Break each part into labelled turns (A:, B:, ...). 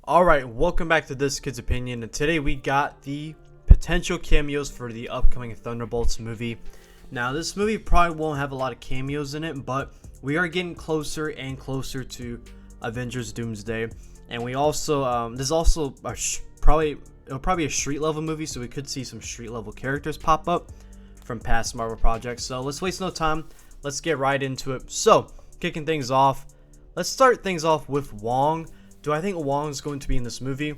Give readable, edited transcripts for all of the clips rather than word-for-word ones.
A: Alright, welcome back to This Kid's Opinion, and today we got the potential cameos for the upcoming Thunderbolts movie. Now, this movie probably won't have a lot of cameos in it, but we are getting closer and closer to Avengers Doomsday, and we also, this is also it'll probably be a street level movie, so we could see some street level characters pop up from past Marvel projects. So let's waste no time, let's get right into it. So, kicking things off, let's start things off with Wong. Do I think Wong is going to be in this movie?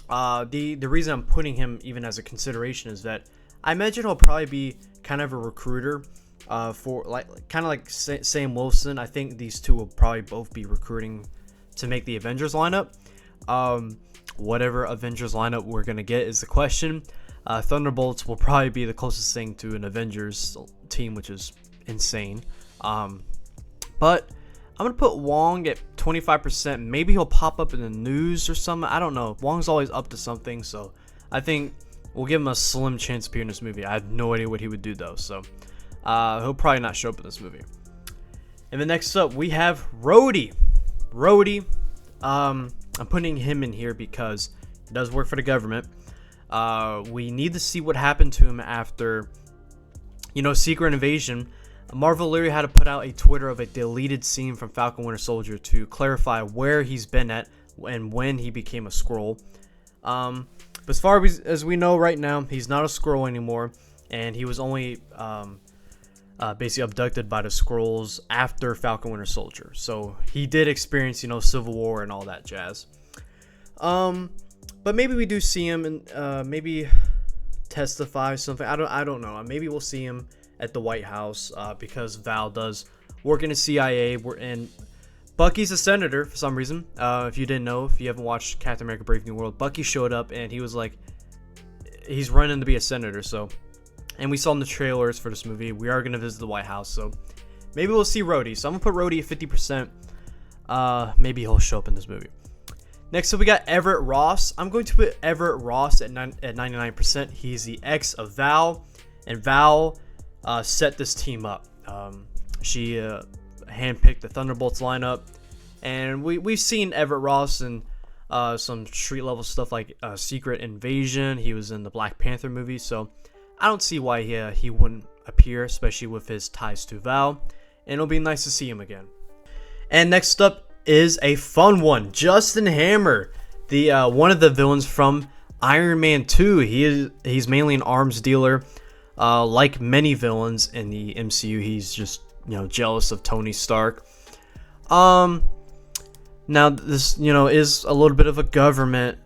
A: The reason I'm putting him even as a consideration is that I imagine he'll probably be kind of a recruiter for like Sam Wilson. I think these two will probably both be recruiting to make the Avengers lineup. Whatever Avengers lineup we're gonna get is the question. Thunderbolts will probably be the closest thing to an Avengers team, which is insane. But I'm going to put Wong at 25%. Maybe he'll pop up in the news or something. I don't know. Wong's always up to something, so I think we'll give him a slim chance to appear in this movie. I have no idea what he would do, though, so he'll probably not show up in this movie. And then next up, we have Rhodey. I'm putting him in here because he does work for the government. We need to see what happened to him after, Secret Invasion. Marvel literally had to put out a Twitter of a deleted scene from Falcon Winter Soldier to clarify where he's been at and when he became a Skrull. But as far as we know right now, he's not a Skrull anymore, and he was only basically abducted by the Skrulls after Falcon Winter Soldier. So he did experience, Civil War and all that jazz. But maybe we do see him and maybe testify something. I don't know. Maybe we'll see him at the White House because Val does work in the CIA. And Bucky's a senator for some reason. If you didn't know, if you haven't watched Captain America: Brave New World, Bucky showed up and he was like, he's running to be a senator. So, and we saw in the trailers for this movie, we are gonna visit the White House. So maybe we'll see Rhodey. So I'm gonna put Rhodey at 50%. Maybe he'll show up in this movie. Next up, we got Everett Ross. I'm going to put Everett Ross at 99%. He's the ex of Val, and Val set this team up. She handpicked the Thunderbolts lineup, and we've seen Everett Ross in some street level stuff like Secret Invasion. He was in the Black Panther movie, so I don't see why he wouldn't appear, especially with his ties to Val, and it'll be nice to see him again. And next up is a fun one, Justin Hammer, the one of the villains from Iron Man 2. He's mainly an arms dealer. Like many villains in the MCU, he's just, jealous of Tony Stark. Now this, is a little bit of a government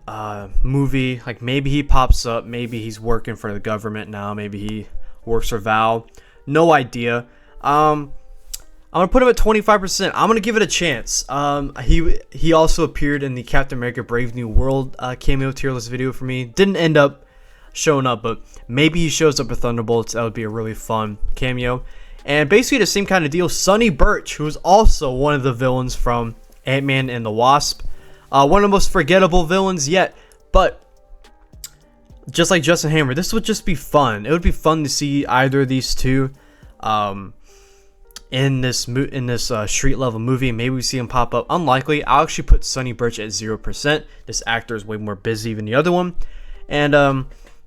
A: movie. Like, maybe he pops up, maybe he's working for the government now, maybe he works for Val. No idea. I'm gonna put him at 25%. I'm gonna give it a chance. He also appeared in the Captain America: Brave New World cameo tier list video for me. Didn't end up showing up, but maybe he shows up with Thunderbolts. That would be a really fun cameo. And basically the same kind of deal, Sonny Burch, who is also one of the villains from Ant-Man and the Wasp. One of the most forgettable villains yet, but just like Justin Hammer, this would just be fun. It would be fun to see either of these two in this street level movie. Maybe we see him pop up. Unlikely. I'll actually put Sonny Burch at 0%. This actor is way more busy than the other one. And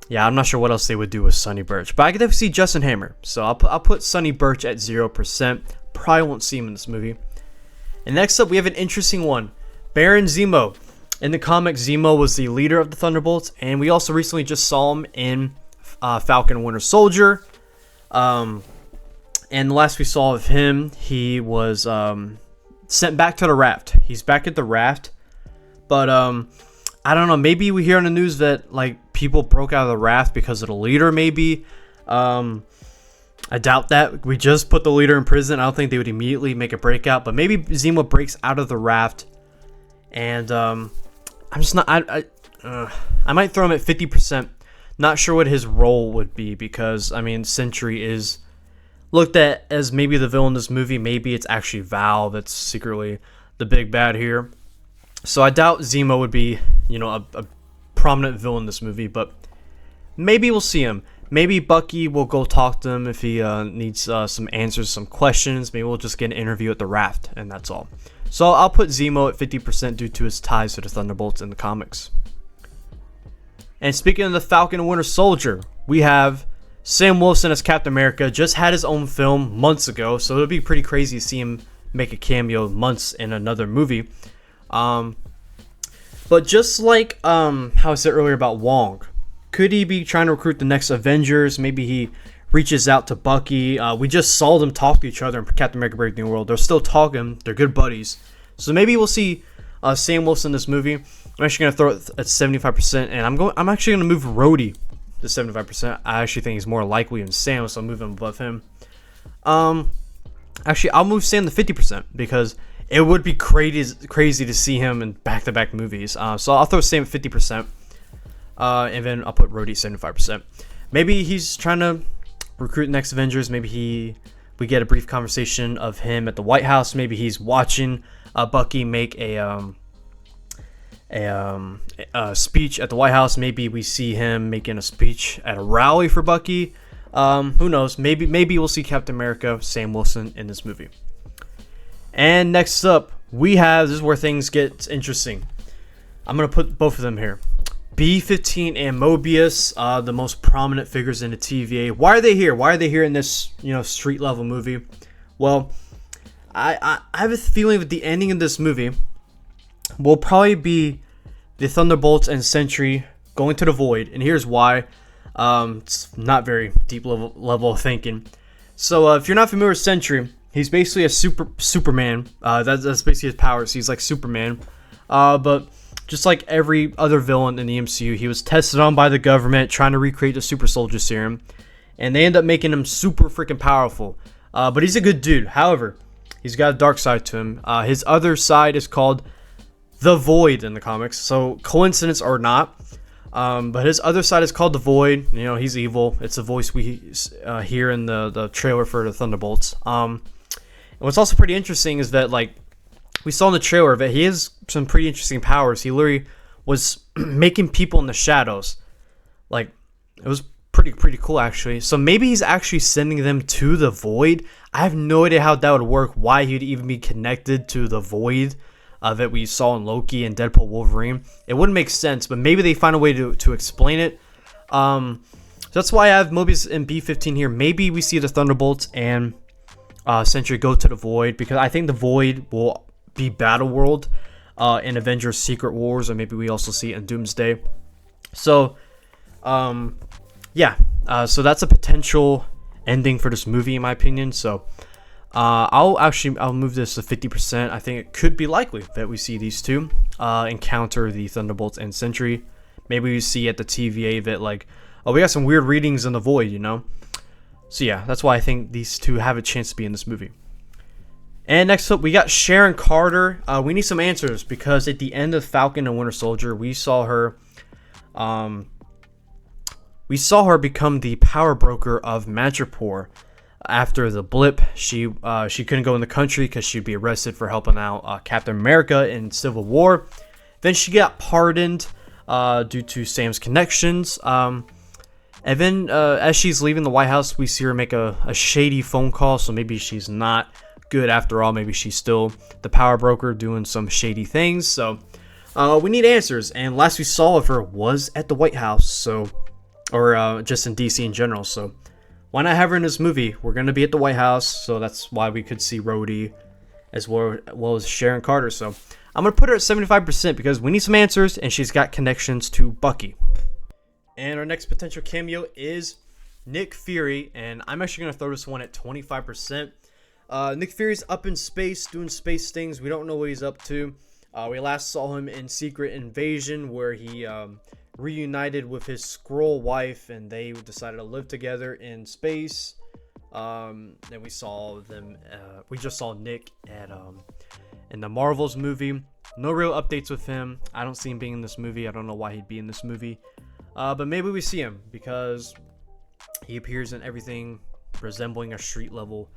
A: yeah, I'm not sure what else they would do with Sonny Burch, but I could definitely see Justin Hammer. So I'll put Sonny Burch at 0%. Probably won't see him in this movie. And next up, we have an interesting one, Baron Zemo. In the comics, Zemo was the leader of the Thunderbolts, and we also recently just saw him in Falcon and Winter Soldier. And the last we saw of him, he was sent back to the raft. He's back at the raft, but I don't know. Maybe we hear on the news that people broke out of the raft because of the leader. Maybe I doubt that. We just put the leader in prison. I don't think they would immediately make a breakout, but maybe Zemo breaks out of the raft, and I'm just not. I might throw him at 50%. Not sure what his role would be because Sentry is looked at as maybe the villain in this movie. Maybe it's actually Val that's secretly the big bad here. So I doubt Zemo would be, a prominent villain in this movie, but maybe we'll see him. Maybe Bucky will go talk to him if he needs some answers, some questions. Maybe we'll just get an interview at the raft, and that's all. So I'll put Zemo at 50% due to his ties to the Thunderbolts in the comics. And speaking of the Falcon and Winter Soldier, we have Sam Wilson as Captain America. Just had his own film months ago, so it'll be pretty crazy to see him make a cameo months in another movie. But just like how I said earlier about Wong, could he be trying to recruit the next Avengers? Maybe he reaches out to Bucky. We just saw them talk to each other in Captain America Brave New World. They're still talking. They're good buddies. So maybe we'll see Sam Wilson in this movie. I'm actually gonna throw it at 75%, and I'm actually gonna move Rhodey to 75%. I actually think he's more likely than Sam, so I'm moving above him. Actually, I'll move Sam to 50% because it would be crazy to see him in back-to-back movies. So I'll throw Sam at 50%, and then I'll put Rhodey at 75%. Maybe he's trying to recruit the next Avengers. Maybe we get a brief conversation of him at the White House. Maybe he's watching Bucky make a speech at the White House. Maybe we see him making a speech at a rally for Bucky. Who knows? Maybe we'll see Captain America, Sam Wilson in this movie. And next up, we have, this is where things get interesting. I'm going to put both of them here. B-15 and Mobius, the most prominent figures in the TVA. Why are they here? Why are they here in this, street level movie? Well, I have a feeling that the ending of this movie will probably be the Thunderbolts and Sentry going to the Void. And here's why. It's not very deep level of thinking. So if you're not familiar with Sentry, he's basically a Superman. That's basically his powers. He's like Superman. But just like every other villain in the MCU, he was tested on by the government trying to recreate the super soldier serum. And they end up making him super freaking powerful. But he's a good dude. However, he's got a dark side to him. His other side is called the Void in the comics. So coincidence or not. But his other side is called the Void. He's evil. It's a voice we hear in the trailer for the Thunderbolts. And what's also pretty interesting is that, like, we saw in the trailer that he has some pretty interesting powers. He literally was making people in the shadows. Like, it was pretty cool, actually. So maybe he's actually sending them to the Void. I have no idea how that would work. Why he'd even be connected to the Void that we saw in Loki and Deadpool Wolverine. It wouldn't make sense, but maybe they find a way to explain it. So that's why I have Mobius and B-15 here. Maybe we see the Thunderbolts and Sentry go to the Void, because I think the Void will be Battle World in Avengers Secret Wars, or maybe we also see it in Doomsday. So so that's a potential ending for this movie, in my opinion. So I'll move this to 50%. I think it could be likely that we see these two encounter the Thunderbolts and Sentry. Maybe we see at the TVA that, like, we got some weird readings in the Void, So yeah, that's why I think these two have a chance to be in this movie. And next up, we got Sharon Carter. We need some answers, because at the end of Falcon and Winter Soldier, we saw her become the power broker of Madripoor. After the blip, she couldn't go in the country because she'd be arrested for helping out Captain America in Civil War. Then she got pardoned due to Sam's connections. And then as she's leaving the White House, we see her make a shady phone call. So maybe she's not good after all. Maybe she's still the power broker doing some shady things. So we need answers. And last we saw of her was at the White House, or just in DC in general. So why not have her in this movie? We're going to be at the White House, so that's why we could see Rhodey as well as Sharon Carter. So I'm going to put her at 75% because we need some answers, and she's got connections to Bucky. And our next potential cameo is Nick Fury, and I'm actually going to throw this one at 25%. Nick Fury's up in space doing space things. We don't know what he's up to. We last saw him in Secret Invasion, where he reunited with his Skrull wife, and they decided to live together in space. Then we saw them. We just saw Nick in the Marvels movie. No real updates with him. I don't see him being in this movie. I don't know why he'd be in this movie. But maybe we see him because he appears in everything resembling a street level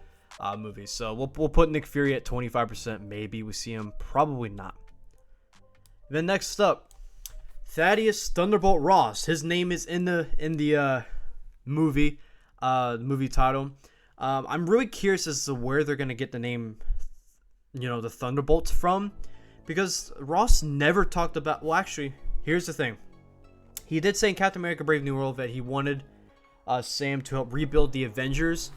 A: movie. So we'll put Nick Fury at 25%. Maybe we see him. Probably not. Then next up, Thaddeus Thunderbolt Ross. His name is in the movie title. I'm really curious as to where they're gonna get the name the Thunderbolts from, because Ross never talked about. Well, actually, here's the thing. He did say in Captain America: Brave New World that he wanted Sam to help rebuild the Avengers.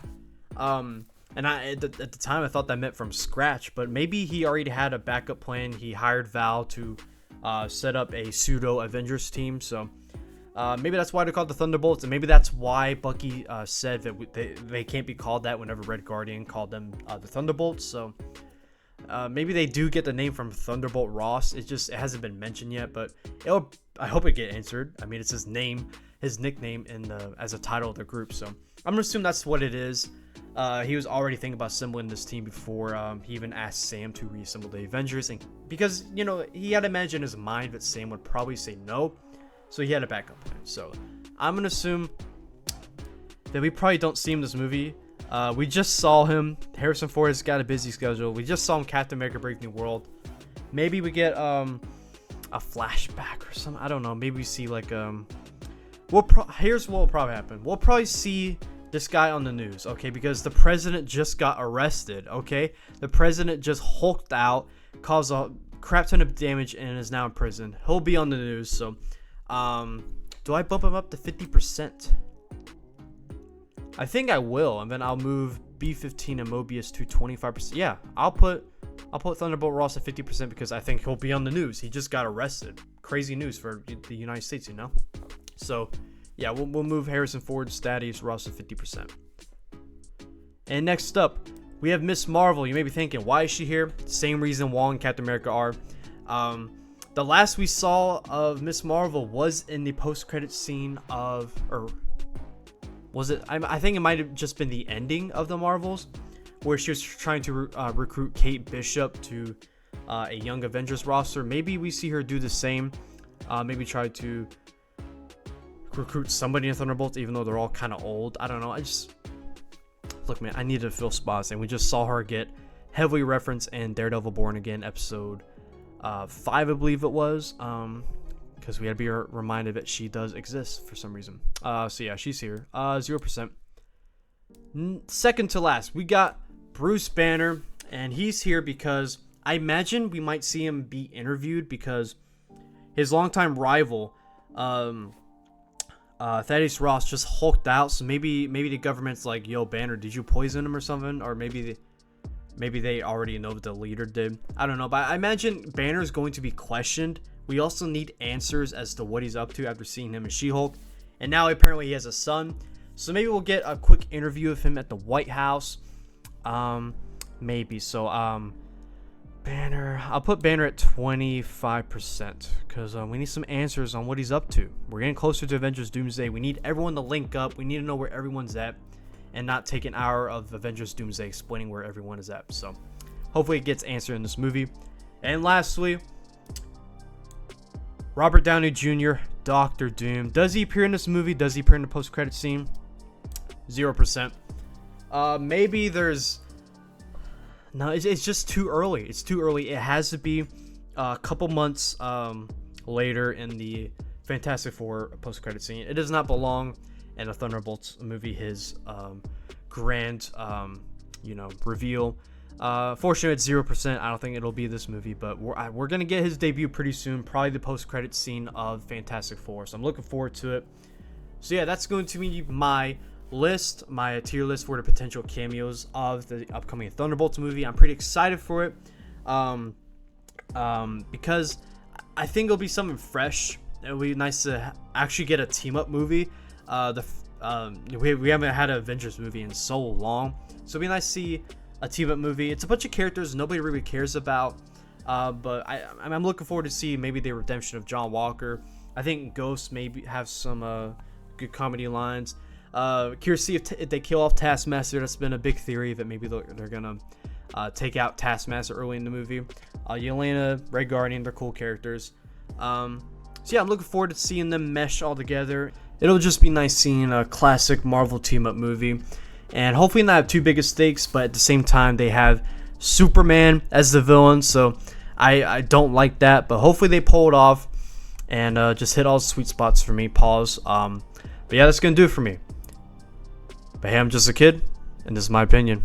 A: And at the time I thought that meant from scratch, but maybe he already had a backup plan. He hired Val to set up a pseudo Avengers team, so maybe that's why they're called the Thunderbolts, and maybe that's why Bucky said that they can't be called that whenever Red Guardian called them the Thunderbolts. So maybe they do get the name from Thunderbolt Ross. It hasn't been mentioned yet, but I hope it get answered. I mean, it's his nickname as a title of the group, so I'm gonna assume that's what it is. He was already thinking about assembling this team before he even asked Sam to reassemble the Avengers, and because he had imagined in his mind that Sam would probably say no, so he had a backup plan. So I'm gonna assume that we probably don't see him in this movie. We just saw him. Harrison Ford has got a busy schedule. We just saw him Captain America: Brave New World. Maybe we get a flashback or something. I don't know. Maybe we see like here's what will probably happen. We'll probably see this guy on the news, okay? Because the president just got arrested, okay? The president just hulked out, caused a crap ton of damage, and is now in prison. He'll be on the news, so do I bump him up to 50%? I think I will, and then I'll move B-15 and Mobius to 25%. Yeah, I'll put Thunderbolt Ross at 50% because I think he'll be on the news. He just got arrested. Crazy news for the United States, So yeah, we'll move Harrison Ford's status Ross to 50%. And next up, we have Miss Marvel. You may be thinking, why is she here? Same reason Wong and Captain America are. The last we saw of Miss Marvel was in the post-credit scene of, or was it? I think it might have just been the ending of the Marvels, where she was trying to recruit Kate Bishop to a Young Avengers roster. Maybe we see her do the same. Maybe try to recruit somebody in Thunderbolts, even though they're all kind of old. I don't know. Look, man, I need to fill spots, and we just saw her get heavily referenced in Daredevil Born Again episode 5, I believe it was, because we had to be reminded that she does exist for some reason. So yeah, she's here. 0%. Second to last, we got Bruce Banner, and he's here because I imagine we might see him be interviewed because his longtime rival, Thaddeus Ross, just hulked out. So maybe the government's like, yo, Banner, did you poison him or something? Or maybe they already know that the leader did. I don't know, but I imagine Banner's going to be questioned. We also need answers as to what he's up to after seeing him as She-Hulk. And now apparently he has a son. So maybe we'll get a quick interview of him at the White House. Maybe. So Banner, I'll put Banner at 25% because we need some answers on what he's up to. We're getting closer to Avengers Doomsday. We need everyone to link up. We need to know where everyone's at and not take an hour of Avengers Doomsday explaining where everyone is at. So hopefully it gets answered in this movie. And lastly, Robert Downey Jr., Doctor Doom. Does he appear in this movie? Does he appear in the post-credit scene? 0%. Maybe there's... No, it's just too early. It's too early. It has to be a couple months later in the Fantastic Four post-credit scene. It does not belong in a Thunderbolts movie. His grand, reveal. Fortunately, it's 0%. I don't think it'll be this movie, but we're gonna get his debut pretty soon. Probably the post-credit scene of Fantastic Four. So I'm looking forward to it. So yeah, that's going to be my tier list for the potential cameos of the upcoming Thunderbolts movie. I'm pretty excited for it because I think it'll be something fresh. It'll be nice to actually get a team up movie. We haven't had an Avengers movie in so long, so it'll be nice to see a team up movie. It's a bunch of characters nobody really cares about, but I'm looking forward to see maybe the redemption of John Walker. I think Ghost maybe have some good comedy lines. Curious to see if they kill off Taskmaster. That's been a big theory that maybe they're gonna take out Taskmaster early in the movie. Yelena, Red Guardian, they're cool characters. So yeah, I'm looking forward to seeing them mesh all together. It'll just be nice seeing a classic Marvel team up movie, and hopefully not have too big of stakes, but at the same time they have Superman as the villain, so I don't like that, but hopefully they pull it off and just hit all the sweet spots for me. Pause. But yeah, that's gonna do it for me. But hey, I'm just a kid, and this is my opinion.